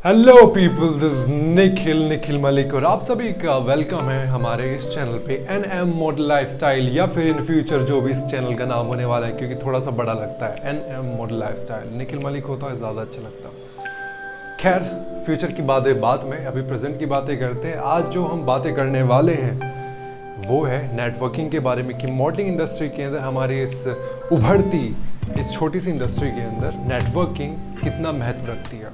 Hello people, this Nikhil Malik और आप सभी का वेलकम है हमारे इस चैनल पे NM मॉडल लाइफस्टाइल, या फिर इन फ्यूचर जो भी इस चैनल का नाम होने वाला है, क्योंकि थोड़ा सा बड़ा लगता है। NM model lifestyle Nikhil Malik होता है, ज़्यादा अच्छा लगता है। खैर, फ्यूचर की बातें बाद में, अभी प्रेजेंट की बातें करते हैं। आज जो हम बातें करने वाले हैं वो है नेटवर्किंग के बारे में, कि मॉडलिंग इंडस्ट्री के अंदर, हमारी इस उभरती इस छोटी सी इंडस्ट्री के अंदर नेटवर्किंग कितना महत्व रखती है।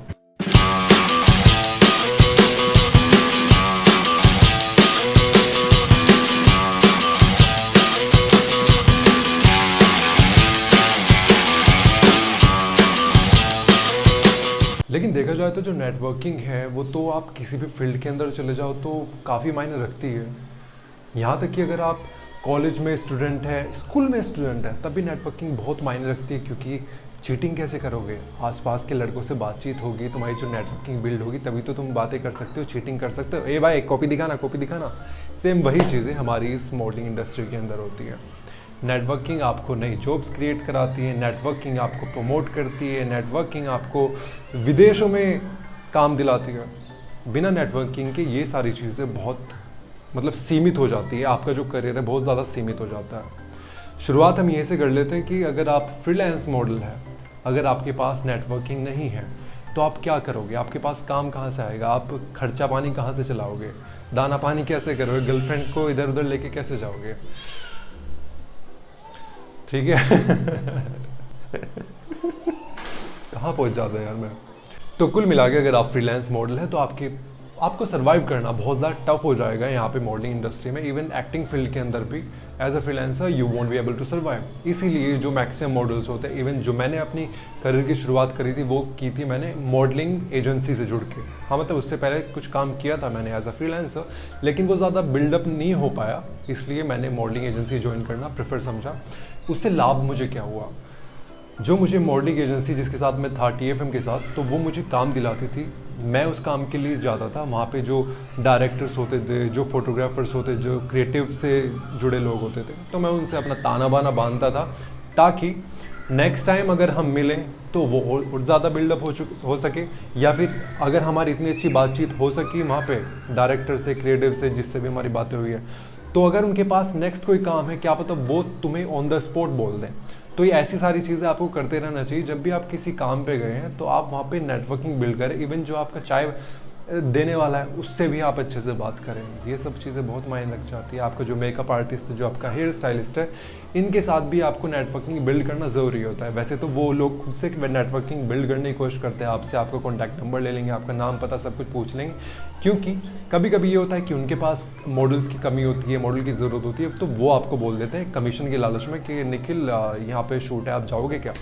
लेकिन देखा जाए तो जो नेटवर्किंग है वो तो आप किसी भी फील्ड के अंदर चले जाओ तो काफ़ी मायने रखती है। यहाँ तक कि अगर आप कॉलेज में स्टूडेंट है, स्कूल में स्टूडेंट है, तब भी नेटवर्किंग बहुत मायने रखती है। क्योंकि चीटिंग कैसे करोगे? आसपास के लड़कों से बातचीत होगी, तुम्हारी जो नेटवर्किंग बिल्ड होगी, तभी तो तुम बातें कर सकते हो, चीटिंग कर सकते हो। ए भाई कॉपी दिखाना। सेम वही चीज़ें हमारी इस मॉडलिंग इंडस्ट्री के अंदर होती है। नेटवर्किंग आपको नई जॉब्स क्रिएट कराती है, नेटवर्किंग आपको प्रमोट करती है, नेटवर्किंग आपको विदेशों में काम दिलाती है। बिना नेटवर्किंग के ये सारी चीज़ें बहुत सीमित हो जाती है। आपका जो करियर है बहुत ज़्यादा सीमित हो जाता है। शुरुआत हम ये से कर लेते हैं कि अगर आप फ्रीलांस मॉडल है, अगर आपके पास नेटवर्किंग नहीं है तो आप क्या करोगे? आपके पास काम कहाँ से आएगा? आप खर्चा पानी कहाँ से चलाओगे? दाना पानी कैसे करोगे? गर्लफ्रेंड को इधर उधर लेके कैसे जाओगे? ठीक है। कहाँ पहुँच जाता है यार मैं। तो कुल मिला के अगर आप फ्रीलांस मॉडल है तो आपको सर्वाइव करना बहुत ज़्यादा टफ हो जाएगा यहाँ पे मॉडलिंग इंडस्ट्री में। इवन एक्टिंग फील्ड के अंदर भी as a freelancer you won't be able to survive. इसीलिए जो मैक्सिमम मॉडल्स होते हैं, इवन जो मैंने अपनी करियर की शुरुआत करी थी वो की थी मैंने मॉडलिंग एजेंसी से जुड़ के। हाँ, मतलब उससे पहले कुछ काम किया था मैंने एज अ फ्रीलांसर, लेकिन वो ज़्यादा बिल्डअप नहीं हो पाया, इसलिए मैंने मॉडलिंग एजेंसी ज्वाइन करना प्रेफर समझा। उससे लाभ मुझे क्या हुआ? जो मुझे मॉडलिंग एजेंसी जिसके साथ मैं था TFM के साथ, तो वो मुझे काम दिलाती थी। मैं उस काम के लिए जाता था, वहाँ पे जो डायरेक्टर्स होते थे, जो फोटोग्राफर्स होते, जो क्रिएटिव से जुड़े लोग होते थे, तो मैं उनसे अपना ताना बाना बांधता था, ताकि नेक्स्ट टाइम अगर हम मिलें तो वो और ज़्यादा बिल्डअप हो सके, या फिर अगर हमारी इतनी अच्छी बातचीत हो सकी वहाँ पे डायरेक्टर से, क्रिएटिव से, जिससे भी हमारी बातें हुई है, तो अगर उनके पास नेक्स्ट कोई काम है, क्या पता वो तुम्हें ऑन द स्पॉट बोल दें। तो ये ऐसी सारी चीज़ें आपको करते रहना चाहिए। जब भी आप किसी काम पे गए हैं तो आप वहाँ पे नेटवर्किंग बिल्ड करें। इवन जो आपका चाय देने वाला है उससे भी आप अच्छे से बात करें। ये सब चीज़ें बहुत मायने रख जाती है। आपका जो मेकअप आर्टिस्ट है, जो आपका हेयर स्टाइलिस्ट है, इनके साथ भी आपको नेटवर्किंग बिल्ड करना ज़रूरी होता है। वैसे तो वो लोग खुद से नेटवर्किंग बिल्ड करने की कोशिश करते हैं, आपसे आपका कॉन्टैक्ट नंबर ले लेंगे, आपका नाम पता सब कुछ पूछ लेंगे, क्योंकि कभी कभी ये होता है कि उनके पास मॉडल्स की कमी होती है, मॉडल की ज़रूरत होती है, तो वो आपको बोल देते हैं कमीशन के लालच में कि निखिल यहाँ पे शूट है, आप जाओगे क्या?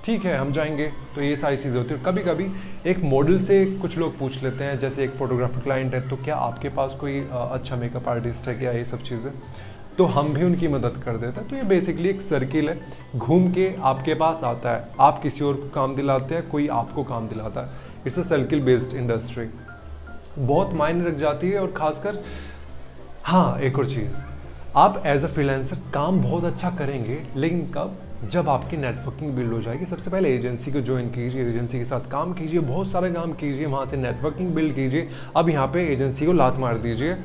ठीक है, हम जाएंगे। तो ये सारी चीज़ें होती है। कभी कभी एक मॉडल से कुछ लोग पूछ लेते हैं, जैसे एक फोटोग्राफर क्लाइंट है, तो क्या आपके पास कोई अच्छा मेकअप आर्टिस्ट है क्या? ये सब चीज़ें तो हम भी उनकी मदद कर देते हैं। तो ये बेसिकली एक सर्किल है, घूम के आपके पास आता है। आप किसी और को काम दिलाते हैं, कोई आपको काम दिलाता है। It's a circle based industry. बहुत मायने रख जाती है। और ख़ासकर हाँ, एक और चीज़, आप एज अ फ्रीलांसर काम बहुत अच्छा करेंगे, लेकिन कब? जब आपकी नेटवर्किंग बिल्ड हो जाएगी। सबसे पहले एजेंसी को ज्वाइन कीजिए, एजेंसी के साथ काम कीजिए, बहुत सारे काम कीजिए, वहाँ से नेटवर्किंग बिल्ड कीजिए। अब यहाँ पे एजेंसी को लात मार दीजिए,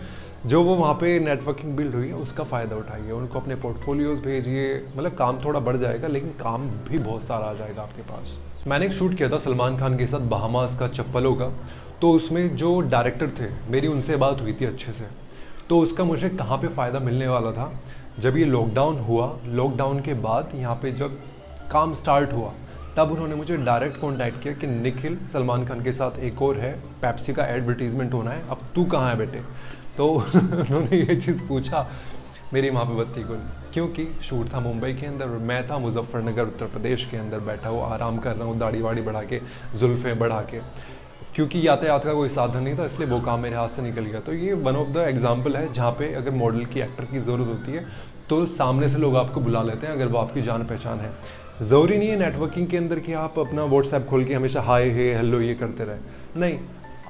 जो वो वहाँ पे नेटवर्किंग बिल्ड हुई है उसका फ़ायदा उठाइए, उनको अपने पोर्टफोलियोज़ भेजिए। मतलब काम थोड़ा बढ़ जाएगा, लेकिन काम भी बहुत सारा आ जाएगा आपके पास। मैंने एक शूट किया था सलमान खान के साथ, बहामास का, चप्पलों का। तो उसमें जो डायरेक्टर थे, मेरी उनसे बात हुई थी अच्छे से। तो उसका मुझे कहाँ पे फ़ायदा मिलने वाला था? जब ये लॉकडाउन हुआ, लॉकडाउन के बाद यहाँ पे जब काम स्टार्ट हुआ, तब उन्होंने मुझे डायरेक्ट कांटेक्ट किया कि निखिल, सलमान खान के साथ एक और है, पेप्सी का एडवर्टीजमेंट होना है, अब तू कहाँ है बेटे? तो उन्होंने ये चीज़ पूछा, मेरी वहाँ पे बत्ती गुल, क्योंकि शूट था मुंबई के अंदर और मैं था मुजफ्फरनगर उत्तर प्रदेश के अंदर बैठा हुआ, आराम कर रहा हूँ, दाढ़ी वाड़ी बढ़ा के, जुल्फ़ें बढ़ा के, क्योंकि यातायात का कोई साधन नहीं था, इसलिए वो काम मेरे हाथ से निकल गया। तो ये वन ऑफ द एग्जांपल है जहाँ पे अगर मॉडल की, एक्टर की ज़रूरत होती है तो सामने से लोग आपको बुला लेते हैं, अगर वो आपकी जान पहचान है। ज़रूरी नहीं है नेटवर्किंग के अंदर कि आप अपना व्हाट्सएप खोल के हमेशा हाय हे हेलो ये करते रहे। नहीं,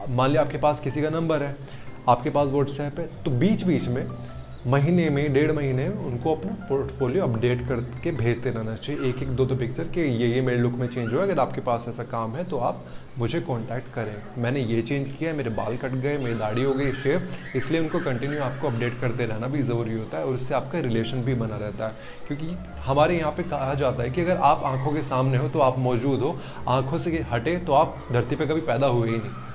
मान लिया आपके पास किसी का नंबर है, आपके पास व्हाट्सएप है, तो बीच बीच में महीने में 1.5 महीने उनको अपना पोर्टफोलियो अपडेट करके भेजते रहना चाहिए, एक एक दो दो पिक्चर कि ये मेरे लुक में चेंज हुआ, अगर आपके पास ऐसा काम है तो आप मुझे कांटेक्ट करें, मैंने ये चेंज किया है, मेरे बाल कट गए, मेरी दाढ़ी हो गई शेव, इसलिए उनको कंटिन्यू आपको अपडेट करते रहना भी ज़रूरी होता है और उससे आपका रिलेशन भी बना रहता है। क्योंकि हमारे यहाँ पे कहा जाता है कि अगर आप आंखों के सामने हो तो आप मौजूद हो, आंखों से हटे तो आप धरती पर कभी पैदा हुए ही नहीं।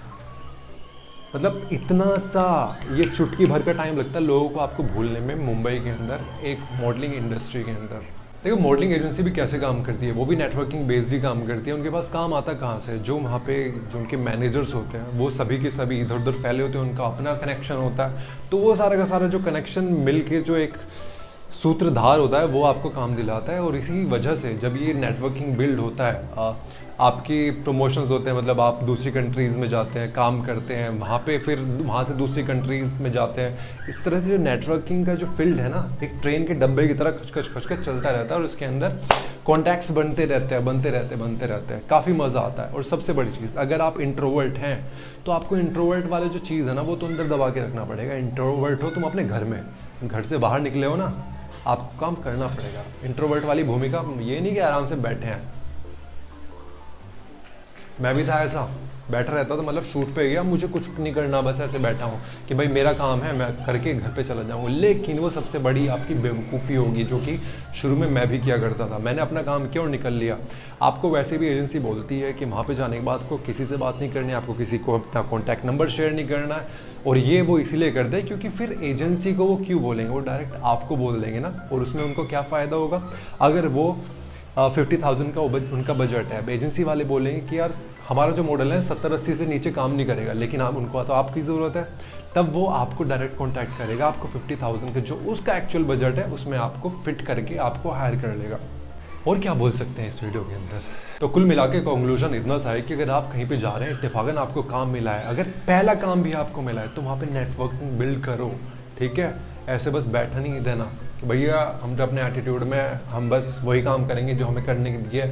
मतलब इतना सा ये चुटकी भर का टाइम लगता है लोगों को आपको भूलने में मुंबई के अंदर एक मॉडलिंग इंडस्ट्री के अंदर। देखो मॉडलिंग एजेंसी भी कैसे काम करती है, वो भी नेटवर्किंग बेस्ड ही काम करती है। उनके पास काम आता कहाँ से, जो वहाँ पे जो उनके मैनेजर्स होते हैं वो सभी के सभी इधर उधर फैले होते हैं, उनका अपना कनेक्शन होता है, तो वो सारा का सारा जो कनेक्शन मिल के जो एक सूत्रधार होता है वो आपको काम दिलाता है। और इसी वजह से जब ये नेटवर्किंग बिल्ड होता है, आपकी प्रमोशंस होते हैं, मतलब आप दूसरी कंट्रीज़ में जाते हैं, काम करते हैं वहाँ पे, फिर वहाँ से दूसरी कंट्रीज़ में जाते हैं। इस तरह से जो नेटवर्किंग का जो फील्ड है ना, एक ट्रेन के डब्बे की तरह खचखच चलता रहता है और उसके अंदर कॉन्टैक्ट्स बनते रहते हैं, काफ़ी मज़ा आता है। और सबसे बड़ी चीज़, अगर आप इंट्रोवर्ट हैं तो आपको इंट्रोवर्ट वाले जो चीज़ है ना वो तो अंदर दबा के रखना पड़ेगा। इंट्रोवर्ट हो तुम अपने घर में, घर से बाहर निकले हो ना, आपको काम करना पड़ेगा। इंट्रोवर्ट वाली भूमिका ये नहीं कि आराम से बैठे हैं, मैं भी था ऐसा, बैठा रहता तो मतलब शूट पे गया, मुझे कुछ नहीं करना, बस ऐसे बैठा हूँ कि भाई मेरा काम है, मैं करके घर पे चला जाऊँगा। लेकिन वो सबसे बड़ी आपकी बेवकूफ़ी होगी, जो कि शुरू में मैं भी किया करता था। मैंने अपना काम किया और निकल लिया। आपको वैसे भी एजेंसी बोलती है कि वहाँ पे जाने के बाद आपको किसी से बात नहीं करनी है, आपको किसी को अपना कॉन्टैक्ट नंबर शेयर नहीं करना है। और ये वो इसीलिए करते हैं क्योंकि फिर एजेंसी को वो क्यों बोलेंगे, वो डायरेक्ट आपको बोल देंगे ना। और उसमें उनको क्या फ़ायदा होगा, अगर वो 50,000 का उनका बजट है, अब एजेंसी वाले बोलेंगे कि यार हमारा जो मॉडल है 70-80 से नीचे काम नहीं करेगा, लेकिन आप उनको तो आपकी ज़रूरत है, तब वो आपको डायरेक्ट कांटेक्ट करेगा, आपको 50,000 का जो उसका एक्चुअल बजट है उसमें आपको फिट करके आपको हायर कर लेगा। और क्या बोल सकते हैं इस वीडियो के अंदर। तो कुल मिला के कंक्लूजन इतना सा है कि अगर आप कहीं पे जा रहे हैं, इत्तेफाकन आपको काम मिला है, अगर पहला काम भी आपको मिला है तो वहाँ पे नेटवर्किंग बिल्ड करो, ठीक है। ऐसे बस बैठा नहीं रहना कि भैया हम तो अपने एटीट्यूड में हम बस वही काम करेंगे जो हमें करने के लिए।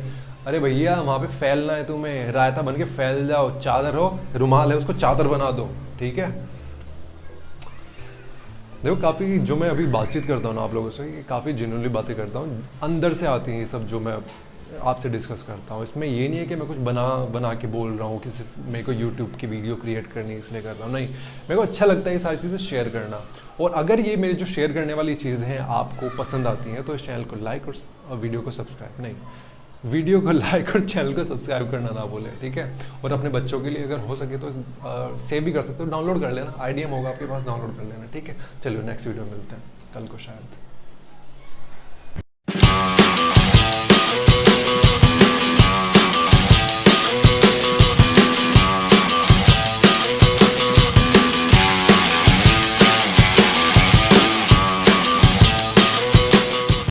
अरे भैया वहाँ पे फैलना है तुम्हें, रायता बन के फैल जाओ, चादर हो रुमाल है उसको चादर बना दो, ठीक है। देखो काफ़ी जो मैं अभी बातचीत करता हूँ ना आप लोगों से, काफ़ी जेन्युइनली बातें करता हूँ, अंदर से आती हैं ये सब जो मैं आपसे डिस्कस करता हूँ। इसमें ये नहीं है कि मैं कुछ बना के बोल रहा हूँ कि सिर्फ मेरे को यूट्यूब की वीडियो क्रिएट करनी है इसलिए कर रहा हूँ, नहीं। मेरे को अच्छा लगता है ये सारी चीज़ें शेयर करना। और अगर ये मेरे जो शेयर करने वाली चीज़ें हैं आपको पसंद आती हैं तो इस चैनल को लाइक और वीडियो को सब्सक्राइब, नहीं, वीडियो को लाइक और चैनल को सब्सक्राइब करना ना भूलें, ठीक है। और अपने बच्चों के लिए अगर हो सके तो सेव भी कर सकते हो, डाउनलोड कर लेना, आईडीएम होगा आपके पास, डाउनलोड कर लेना, ठीक है। चलो नेक्स्ट वीडियो मिलते हैं कल को शायद।